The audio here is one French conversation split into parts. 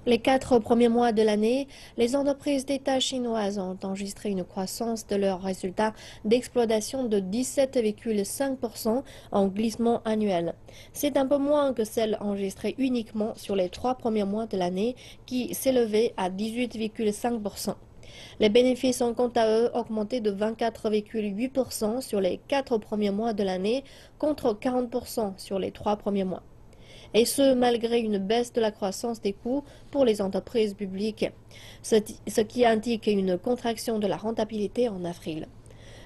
Les 4 premiers mois de l'année, les entreprises d'État chinoises ont enregistré une croissance de leurs résultats d'exploitation de 17,5% en glissement annuel. C'est un peu moins que celle enregistrée uniquement sur les 3 premiers mois de l'année qui s'élevait à 18,5%. Les bénéfices ont quant à eux augmenté de 24,8% sur les 4 premiers mois de l'année contre 40% sur les 3 premiers mois. Et ce, malgré une baisse de la croissance des coûts pour les entreprises publiques, ce qui indique une contraction de la rentabilité en avril.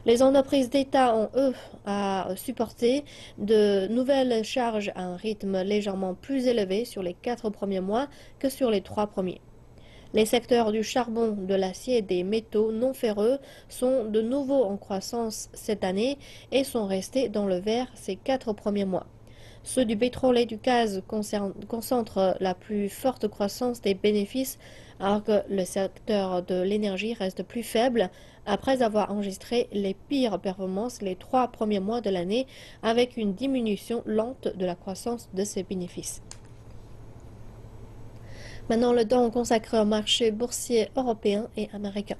Les entreprises d'État ont, eux, à supporter de nouvelles charges à un rythme légèrement plus élevé sur les 4 premiers mois que sur les 3 premiers. Les secteurs du charbon, de l'acier et des métaux non ferreux sont de nouveau en croissance cette année et sont restés dans le vert ces 4 premiers mois. Ceux du pétrole et du gaz concentrent la plus forte croissance des bénéfices, alors que le secteur de l'énergie reste plus faible après avoir enregistré les pires performances les 3 premiers mois de l'année, avec une diminution lente de la croissance de ses bénéfices. Maintenant, le temps consacré au marché boursier européen et américain.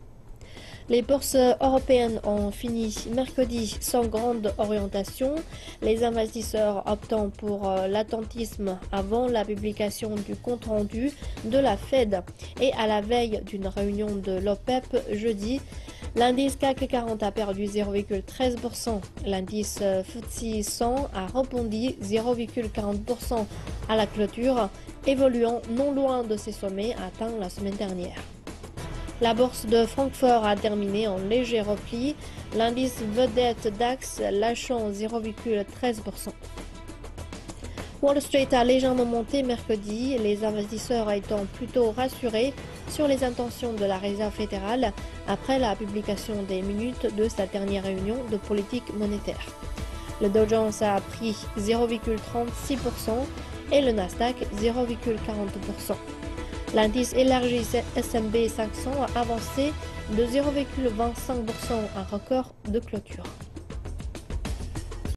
Les bourses européennes ont fini mercredi sans grande orientation, les investisseurs optant pour l'attentisme avant la publication du compte-rendu de la Fed et à la veille d'une réunion de l'OPEP jeudi. L'indice CAC 40 a perdu 0,13%, l'indice FTSE 100 a rebondi 0,40% à la clôture, évoluant non loin de ses sommets atteints la semaine dernière. La bourse de Francfort a terminé en léger repli, l'indice vedette DAX lâchant 0,13%. Wall Street a légèrement monté mercredi, les investisseurs étant plutôt rassurés sur les intentions de la Réserve fédérale après la publication des minutes de sa dernière réunion de politique monétaire. Le Dow Jones a pris 0,36% et le Nasdaq 0,40%. L'indice élargi S&P 500 a avancé de 0,25%, un record de clôture.